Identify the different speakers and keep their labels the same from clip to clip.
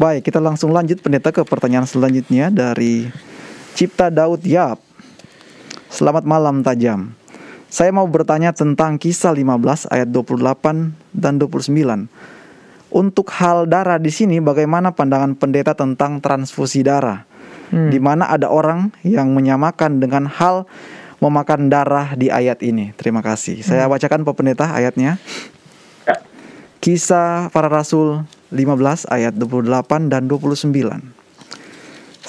Speaker 1: Baik, kita langsung lanjut pendeta ke pertanyaan selanjutnya dari Cipta Daud Yap. Selamat malam tajam. Saya mau bertanya tentang Kisah 15 ayat 28 dan 29. Untuk hal darah di sini, bagaimana pandangan pendeta tentang transfusi darah? Di mana ada orang yang menyamakan dengan hal memakan darah di ayat ini. Terima kasih. Saya bacakan Pak Pendeta ayatnya. Kisah Para Rasul 15 ayat 28 dan 29.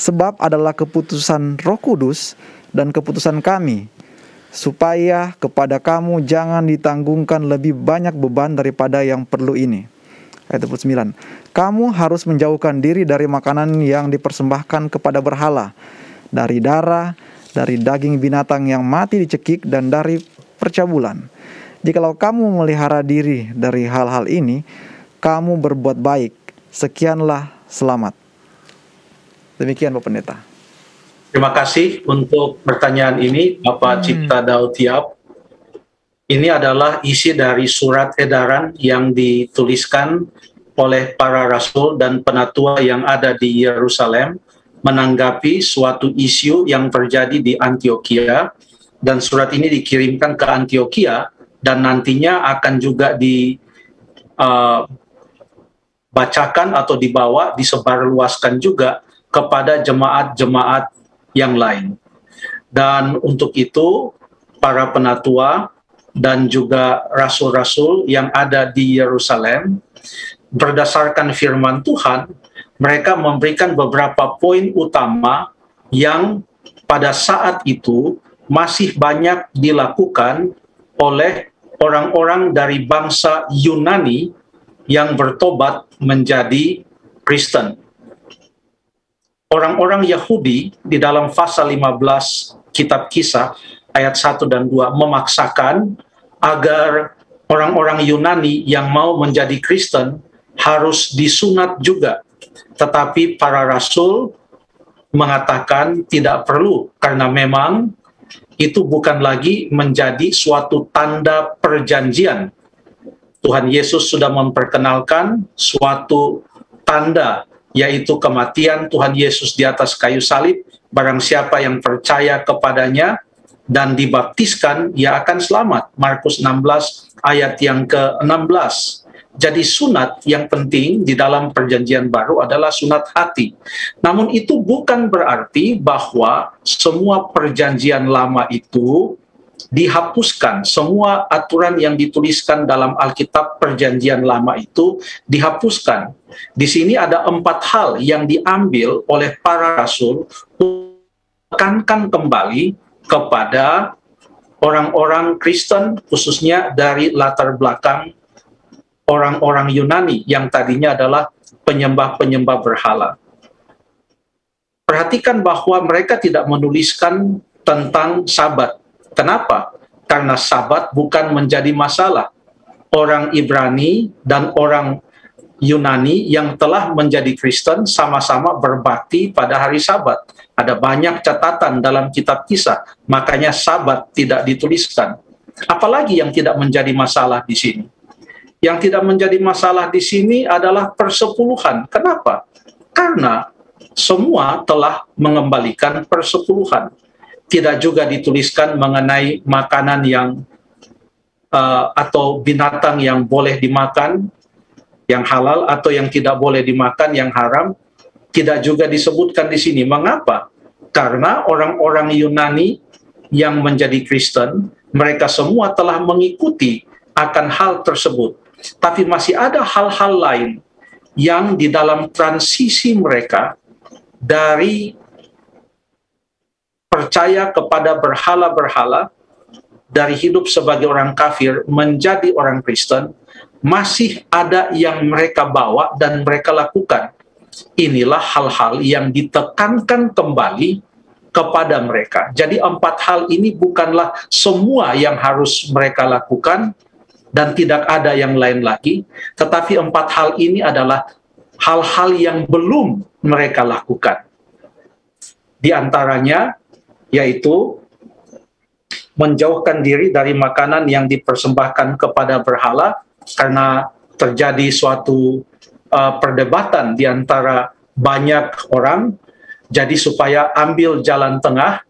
Speaker 1: Sebab adalah keputusan Roh Kudus dan keputusan kami, supaya kepada kamu jangan ditanggungkan lebih banyak beban daripada yang perlu ini. Ayat 29. Kamu harus menjauhkan diri dari makanan yang dipersembahkan kepada berhala, dari darah, dari daging binatang yang mati dicekik, dan dari percabulan. Jikalau kamu memelihara diri dari hal-hal ini, kamu berbuat baik. Sekianlah selamat. Demikian Pak Pendeta.
Speaker 2: Terima kasih untuk pertanyaan ini, Bapak Cipta Daud Yap. Ini adalah isi dari surat edaran yang dituliskan oleh para rasul dan penatua yang ada di Yerusalem menanggapi suatu isu yang terjadi di Antioquia, dan surat ini dikirimkan ke Antioquia dan nantinya akan juga dibacakan atau disebarluaskan juga kepada jemaat-jemaat yang lain. Dan untuk itu para penatua dan juga rasul-rasul yang ada di Yerusalem, berdasarkan firman Tuhan, mereka memberikan beberapa poin utama yang pada saat itu masih banyak dilakukan oleh orang-orang dari bangsa Yunani yang bertobat menjadi Kristen. Orang-orang Yahudi di dalam pasal 15 kitab Kisah ayat 1 dan 2 memaksakan agar orang-orang Yunani yang mau menjadi Kristen harus disunat juga. Tetapi para rasul mengatakan tidak perlu, karena memang itu bukan lagi menjadi suatu tanda perjanjian. Tuhan Yesus sudah memperkenalkan suatu tanda, yaitu kematian Tuhan Yesus di atas kayu salib. Barang siapa yang percaya kepadanya dan dibaptiskan, ia akan selamat. Markus 16 ayat yang ke-16. Jadi sunat yang penting di dalam perjanjian baru adalah sunat hati. Namun itu bukan berarti bahwa semua perjanjian lama itu dihapuskan. Semua aturan yang dituliskan dalam Alkitab perjanjian lama itu dihapuskan. Di sini ada 4 hal yang diambil oleh para rasul untuk menekankan kembali kepada orang-orang Kristen, khususnya dari latar belakang orang-orang Yunani yang tadinya adalah penyembah-penyembah berhala. Perhatikan bahwa mereka tidak menuliskan tentang Sabat. Kenapa? Karena Sabat bukan menjadi masalah. Orang Ibrani dan orang Yunani yang telah menjadi Kristen sama-sama berbakti pada hari Sabat. Ada banyak catatan dalam kitab Kisah, makanya Sabat tidak dituliskan. Apalagi yang tidak menjadi masalah di sini? Yang tidak menjadi masalah di sini adalah persepuluhan. Kenapa? Karena semua telah mengembalikan persepuluhan. Tidak juga dituliskan mengenai makanan yang atau binatang yang boleh dimakan, yang halal, atau yang tidak boleh dimakan, yang haram. Tidak juga disebutkan di sini. Mengapa? Karena orang-orang Yunani yang menjadi Kristen, mereka semua telah mengikuti akan hal tersebut. Tapi masih ada hal-hal lain yang di dalam transisi mereka dari percaya kepada berhala-berhala, dari hidup sebagai orang kafir menjadi orang Kristen, masih ada yang mereka bawa dan mereka lakukan. Inilah hal-hal yang ditekankan kembali kepada mereka. Jadi 4 hal ini bukanlah semua yang harus mereka lakukan, dan tidak ada yang lain lagi, tetapi 4 hal ini adalah hal-hal yang belum mereka lakukan. Di antaranya yaitu menjauhkan diri dari makanan yang dipersembahkan kepada berhala, karena terjadi suatu perdebatan di antara banyak orang. Jadi supaya ambil jalan tengah,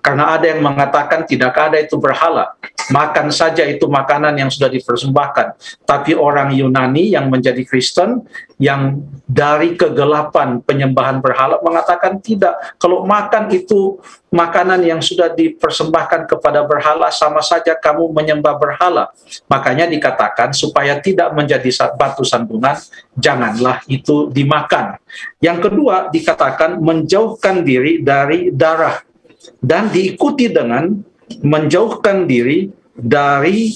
Speaker 2: karena ada yang mengatakan tidak ada itu berhala, makan saja itu makanan yang sudah dipersembahkan. Tapi orang Yunani yang menjadi Kristen, yang dari kegelapan penyembahan berhala, mengatakan tidak. Kalau makan itu makanan yang sudah dipersembahkan kepada berhala, sama saja kamu menyembah berhala. Makanya dikatakan supaya tidak menjadi batu sandungan, janganlah itu dimakan. Yang kedua dikatakan menjauhkan diri dari darah, dan diikuti dengan menjauhkan diri dari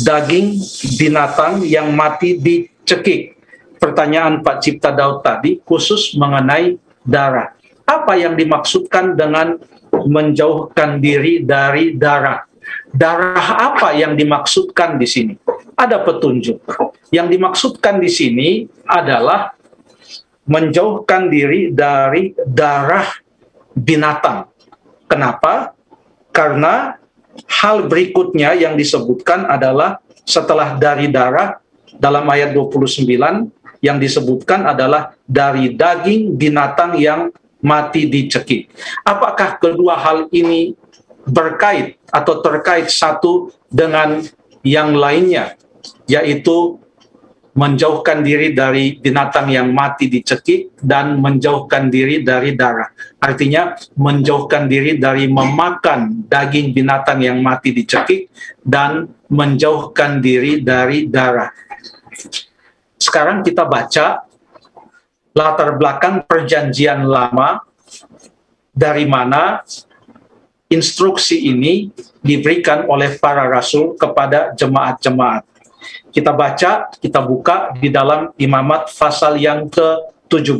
Speaker 2: daging binatang yang mati dicekik. Pertanyaan Pak Cipta Daud tadi khusus mengenai darah. Apa yang dimaksudkan dengan menjauhkan diri dari darah? Darah apa yang dimaksudkan di sini? Ada petunjuk. Yang dimaksudkan di sini adalah menjauhkan diri dari darah binatang. Kenapa? Karena hal berikutnya yang disebutkan adalah setelah dari darah, dalam ayat 29 yang disebutkan adalah dari daging binatang yang mati dicekik. Apakah kedua hal ini berkait atau terkait satu dengan yang lainnya, yaitu menjauhkan diri dari binatang yang mati dicekik dan menjauhkan diri dari darah? Artinya menjauhkan diri dari memakan daging binatang yang mati dicekik dan menjauhkan diri dari darah. Sekarang kita baca latar belakang perjanjian lama, dari mana instruksi ini diberikan oleh para rasul kepada jemaat-jemaat. Kita baca, kita buka di dalam Imamat pasal yang ke-17,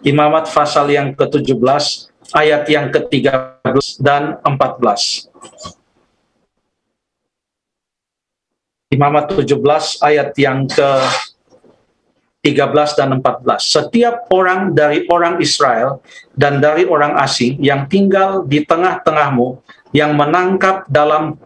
Speaker 2: Imamat pasal yang ke-17, ayat yang ke-13 dan 14. Imamat 17 ayat yang ke-13 dan 14. Setiap orang dari orang Israel dan dari orang asing yang tinggal di tengah-tengahmu, yang menangkap dalam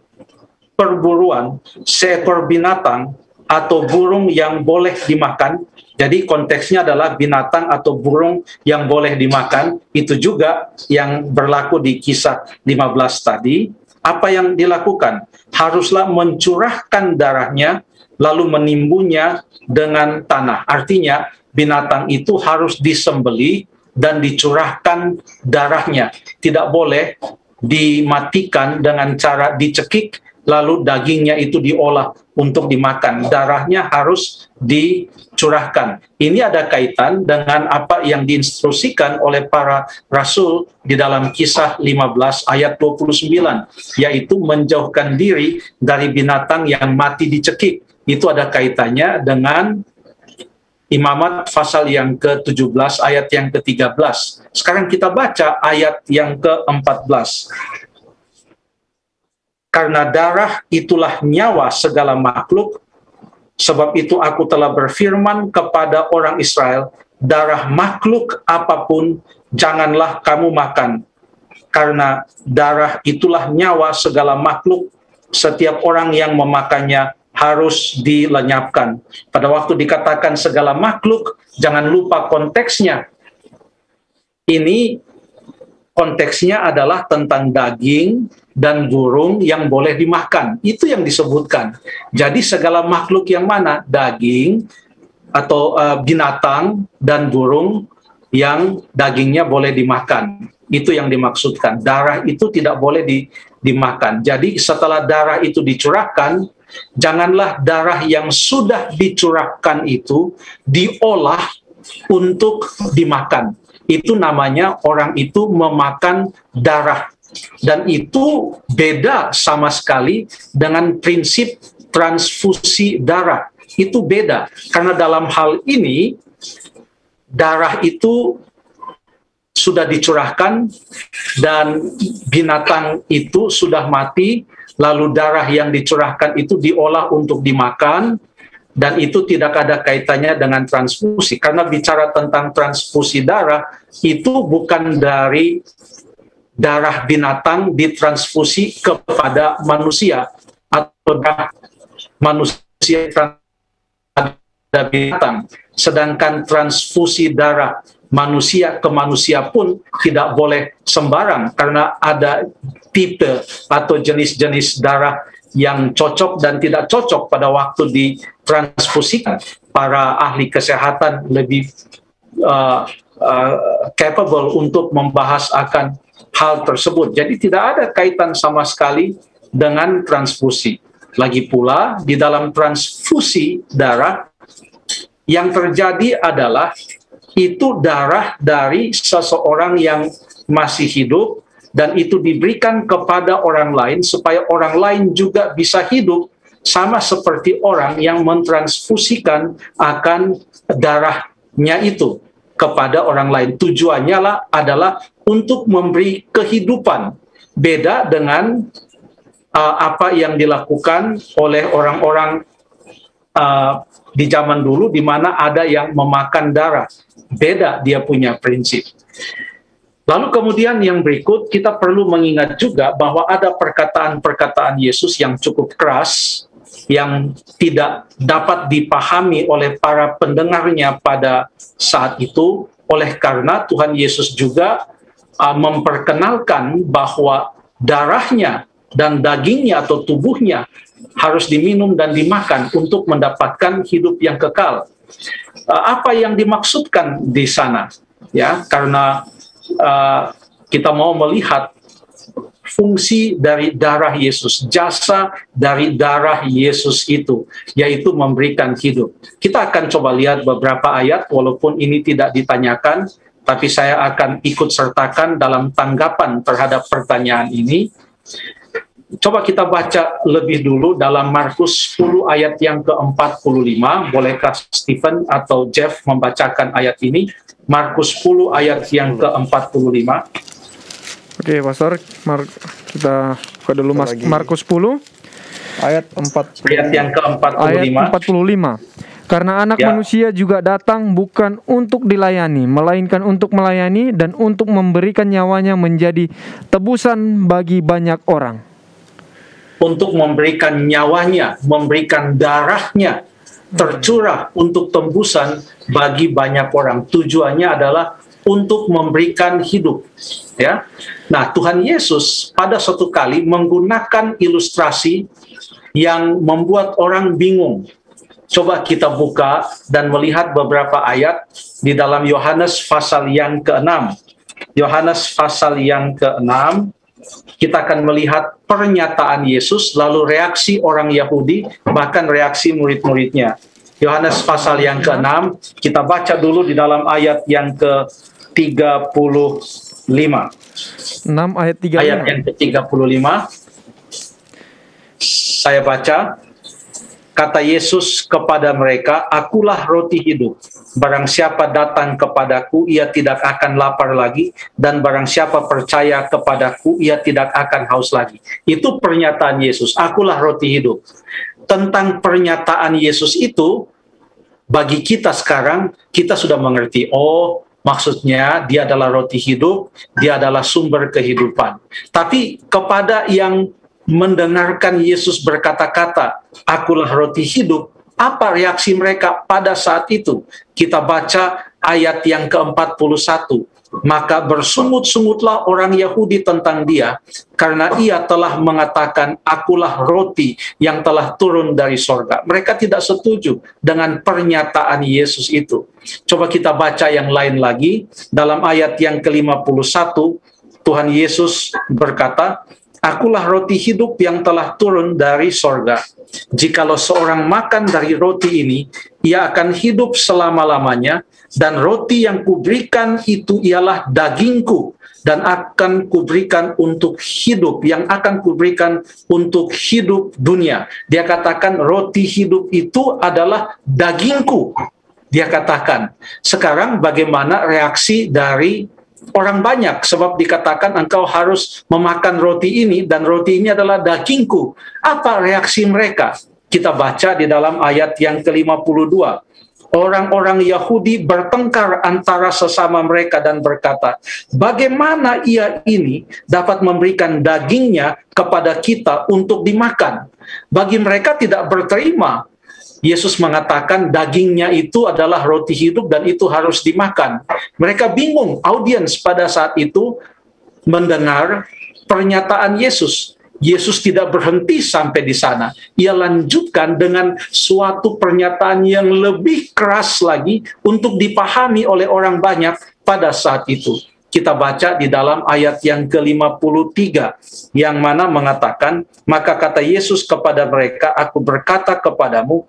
Speaker 2: perburuan seekor binatang atau burung yang boleh dimakan. Jadi konteksnya adalah binatang atau burung yang boleh dimakan. Itu juga yang berlaku di Kisah 15 tadi. Apa yang dilakukan? Haruslah mencurahkan darahnya lalu menimbunnya dengan tanah. Artinya binatang itu harus disembelih dan dicurahkan darahnya. Tidak boleh dimatikan dengan cara dicekik lalu dagingnya itu diolah untuk dimakan. Darahnya harus dicurahkan. Ini ada kaitan dengan apa yang diinstruksikan oleh para rasul di dalam Kisah 15 ayat 29, yaitu menjauhkan diri dari binatang yang mati dicekik. Itu ada kaitannya dengan Imamat pasal yang ke-17 ayat yang ke-13. Sekarang kita baca ayat yang ke-14. Karena darah itulah nyawa segala makhluk, sebab itu aku telah berfirman kepada orang Israel, darah makhluk apapun janganlah kamu makan, karena darah itulah nyawa segala makhluk, setiap orang yang memakannya harus dilenyapkan. Pada waktu dikatakan segala makhluk, jangan lupa konteksnya. Ini konteksnya adalah tentang daging dan burung yang boleh dimakan. Itu yang disebutkan. Jadi segala makhluk yang mana? Daging atau binatang dan burung yang dagingnya boleh dimakan. Itu yang dimaksudkan. Darah itu tidak boleh dimakan. Jadi setelah darah itu dicurahkan, janganlah darah yang sudah dicurahkan itu diolah untuk dimakan. Itu namanya orang itu memakan darah. Dan itu beda sama sekali dengan prinsip transfusi darah. Itu beda. Karena dalam hal ini, darah itu sudah dicurahkan dan binatang itu sudah mati, lalu darah yang dicurahkan itu diolah untuk dimakan, dan itu tidak ada kaitannya dengan transfusi. Karena bicara tentang transfusi darah, itu bukan dari darah binatang ditransfusi kepada manusia, atau darah manusia kepada binatang. sedangkan transfusi darah manusia ke manusia pun tidak boleh sembarang karena ada tipe atau jenis-jenis darah yang cocok dan tidak cocok pada waktu ditransfusikan. Para ahli kesehatan lebih capable untuk membahas akan hal tersebut. Jadi tidak ada kaitan sama sekali dengan transfusi. Lagi pula di dalam transfusi darah yang terjadi adalah itu darah dari seseorang yang masih hidup dan itu diberikan kepada orang lain supaya orang lain juga bisa hidup sama seperti orang yang mentransfusikan akan darahnya itu kepada orang lain. Tujuannya adalah untuk memberi kehidupan. Beda dengan apa yang dilakukan oleh orang-orang di zaman dulu di mana ada yang memakan darah. Beda dia punya prinsip. Lalu kemudian yang berikut kita perlu mengingat juga bahwa ada perkataan-perkataan Yesus yang cukup keras yang tidak dapat dipahami oleh para pendengarnya pada saat itu, oleh karena Tuhan Yesus juga memperkenalkan bahwa darahnya dan dagingnya atau tubuhnya harus diminum dan dimakan untuk mendapatkan hidup yang kekal. Apa yang dimaksudkan di sana? Ya, karena kita mau melihat fungsi dari darah Yesus, jasa dari darah Yesus itu, yaitu memberikan hidup. Kita akan coba lihat beberapa ayat, walaupun ini tidak ditanyakan, tapi saya akan ikut sertakan dalam tanggapan terhadap pertanyaan ini. Coba kita baca lebih dulu dalam Markus 10 ayat yang ke-45. Bolehkah Stephen atau Jeff membacakan ayat ini? Markus 10 ayat yang ke-45.
Speaker 3: Oke, Pastor, kita buka dulu Markus 10
Speaker 1: Ayat 4.
Speaker 2: Ayat yang ke-45.
Speaker 3: Ayat 45. Karena anak manusia juga datang bukan untuk dilayani, melainkan untuk melayani dan untuk memberikan nyawanya menjadi tebusan bagi banyak orang.
Speaker 2: Untuk memberikan nyawanya, memberikan darahnya, tercurah untuk tembusan bagi banyak orang. Tujuannya adalah untuk memberikan hidup. Ya, nah Tuhan Yesus pada suatu kali menggunakan ilustrasi yang membuat orang bingung. Coba kita buka dan melihat beberapa ayat di dalam Yohanes pasal yang ke-6. Yohanes pasal yang ke-6. Kita akan melihat pernyataan Yesus, lalu reaksi orang Yahudi, bahkan reaksi murid-muridnya. Yohanes pasal yang ke-6, kita baca dulu di dalam ayat yang ke-35.
Speaker 3: 6 ayat 35.
Speaker 2: Ayat yang ke-35. Saya baca. Kata Yesus kepada mereka, "Akulah roti hidup. Barang siapa datang kepadaku, ia tidak akan lapar lagi, dan barang siapa percaya kepadaku, ia tidak akan haus lagi." Itu pernyataan Yesus, "Akulah roti hidup." Tentang pernyataan Yesus itu, bagi kita sekarang, kita sudah mengerti, oh, maksudnya dia adalah roti hidup, dia adalah sumber kehidupan. Tapi kepada yang mendengarkan Yesus berkata-kata, "Akulah roti hidup," apa reaksi mereka pada saat itu? Kita baca ayat yang ke-41. Maka bersungut-sungutlah orang Yahudi tentang dia, karena ia telah mengatakan, "Akulah roti yang telah turun dari sorga." Mereka tidak setuju dengan pernyataan Yesus itu. Coba kita baca yang lain lagi. Dalam ayat yang ke-51, Tuhan Yesus berkata, "Akulah roti hidup yang telah turun dari sorga. Jikalau seorang makan dari roti ini, ia akan hidup selama-lamanya, dan roti yang kuberikan itu ialah dagingku, dan akan kuberikan untuk hidup, yang akan kuberikan untuk hidup dunia." Dia katakan roti hidup itu adalah dagingku. Dia katakan. Sekarang bagaimana reaksi dari orang banyak, sebab dikatakan engkau harus memakan roti ini dan roti ini adalah dagingku. Apa reaksi mereka? Kita baca di dalam ayat yang ke-52. Orang-orang Yahudi bertengkar antara sesama mereka dan berkata, "Bagaimana ia ini dapat memberikan dagingnya kepada kita untuk dimakan?" Bagi mereka tidak berterima Yesus mengatakan dagingnya itu adalah roti hidup dan itu harus dimakan. Mereka bingung, audiens pada saat itu mendengar pernyataan Yesus. Yesus tidak berhenti sampai di sana. Ia lanjutkan dengan suatu pernyataan yang lebih keras lagi untuk dipahami oleh orang banyak pada saat itu. Kita baca di dalam ayat yang ke-53, yang mana mengatakan, maka kata Yesus kepada mereka, aku berkata kepadamu,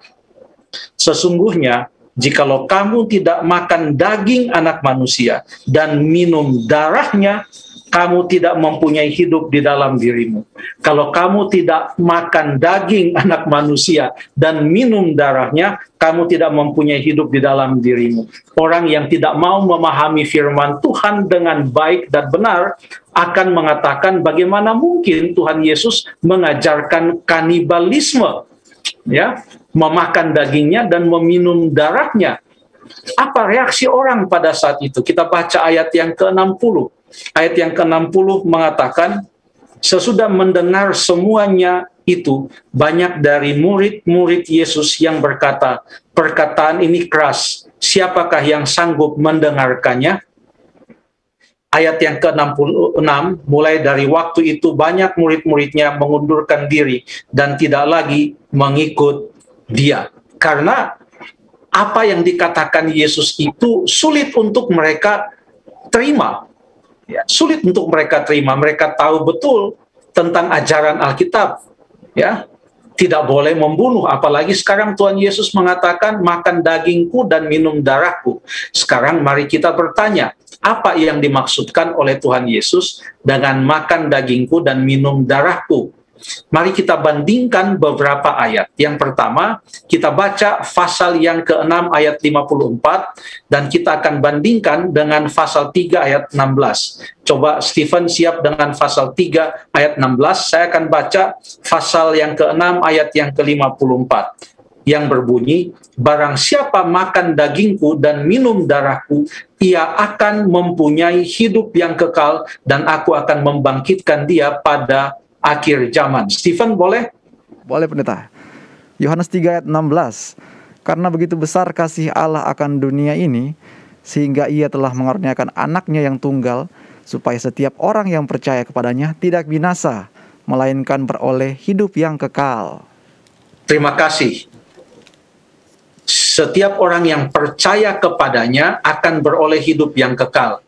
Speaker 2: sesungguhnya jikalau kamu tidak makan daging anak manusia dan minum darahnya, kamu tidak mempunyai hidup di dalam dirimu. Kalau kamu tidak makan daging anak manusia dan minum darahnya, kamu tidak mempunyai hidup di dalam dirimu. Orang yang tidak mau memahami firman Tuhan dengan baik dan benar akan mengatakan bagaimana mungkin Tuhan Yesus mengajarkan kanibalisme, ya, memakan dagingnya dan meminum darahnya. Apa reaksi orang pada saat itu? Kita baca ayat yang ke-60. Ayat yang ke-60 mengatakan, sesudah mendengar semuanya itu, banyak dari murid-murid Yesus yang berkata, perkataan ini keras, siapakah yang sanggup mendengarkannya? Ayat yang ke-66, mulai dari waktu itu banyak murid-muridnya mengundurkan diri dan tidak lagi mengikut dia. Karena apa yang dikatakan Yesus itu sulit untuk mereka terima. Ya, sulit untuk mereka terima. Mereka tahu betul tentang ajaran Alkitab. Ya, tidak boleh membunuh. Apalagi sekarang Tuhan Yesus mengatakan makan dagingku dan minum darahku. Sekarang mari kita bertanya, apa yang dimaksudkan oleh Tuhan Yesus dengan makan dagingku dan minum darahku? Mari kita bandingkan beberapa ayat. Yang pertama, kita baca pasal yang ke-6 ayat 54, dan kita akan bandingkan dengan pasal 3 ayat 16. Coba Stephen siap dengan pasal 3 ayat 16, saya akan baca pasal yang ke-6 ayat yang ke-54. Yang berbunyi, barang siapa makan dagingku dan minum darahku, ia akan mempunyai hidup yang kekal, dan aku akan membangkitkan dia pada akhir zaman. Stephen, boleh?
Speaker 1: Boleh, pendeta. Yohanes 3 ayat 16. Karena begitu besar kasih Allah akan dunia ini, sehingga ia telah mengaruniakan anaknya yang tunggal, supaya setiap orang yang percaya kepadanya tidak binasa, melainkan beroleh hidup yang kekal.
Speaker 2: Terima kasih. Setiap orang yang percaya kepadanya akan beroleh hidup yang kekal.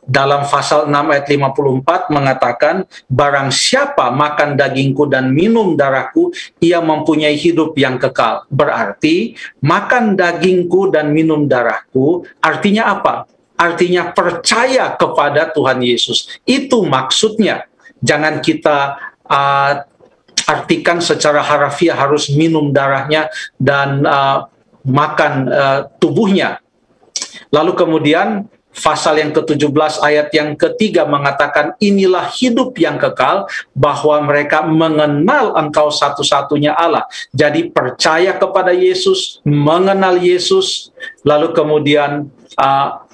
Speaker 2: Dalam pasal 6 ayat 54 mengatakan, barang siapa makan dagingku dan minum darahku, ia mempunyai hidup yang kekal. Berarti, makan dagingku dan minum darahku, artinya apa? Artinya percaya kepada Tuhan Yesus. Itu maksudnya. Jangan kita artikan secara harafiah harus minum darahnya dan makan tubuhnya. Lalu kemudian, pasal yang ke-17 ayat yang ketiga mengatakan, inilah hidup yang kekal, bahwa mereka mengenal engkau satu-satunya Allah. Jadi percaya kepada Yesus, mengenal Yesus, lalu kemudian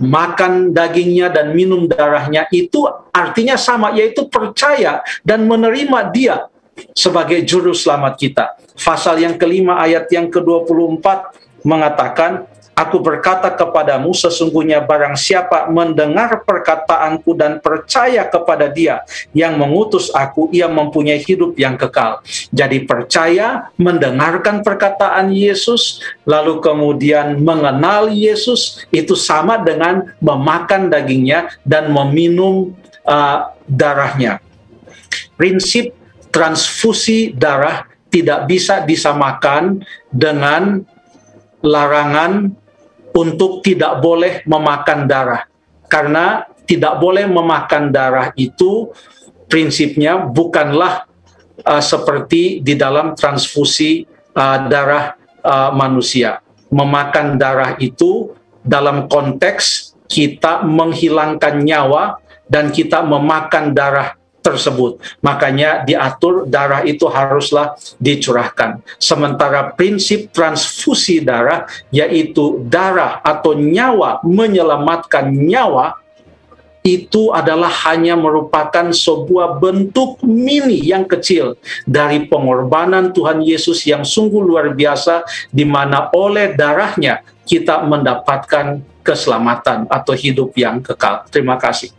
Speaker 2: makan dagingnya dan minum darahnya, itu artinya sama, yaitu percaya dan menerima dia sebagai juru selamat kita. Pasal yang kelima ayat yang ke-24 mengatakan, aku berkata kepadamu, sesungguhnya barang siapa mendengar perkataanku dan percaya kepada dia yang mengutus aku, ia mempunyai hidup yang kekal. Jadi percaya, mendengarkan perkataan Yesus, lalu kemudian mengenal Yesus, itu sama dengan memakan dagingnya dan meminum darahnya. Prinsip transfusi darah tidak bisa disamakan dengan larangan untuk tidak boleh memakan darah. Karena tidak boleh memakan darah itu prinsipnya bukanlah seperti di dalam transfusi darah manusia. Memakan darah itu dalam konteks kita menghilangkan nyawa dan kita memakan darah tersebut. Makanya diatur darah itu haruslah dicurahkan. Sementara prinsip transfusi darah, yaitu darah atau nyawa, menyelamatkan nyawa, itu adalah hanya merupakan sebuah bentuk mini yang kecil dari pengorbanan Tuhan Yesus yang sungguh luar biasa, di mana oleh darahnya kita mendapatkan keselamatan atau hidup yang kekal. Terima kasih.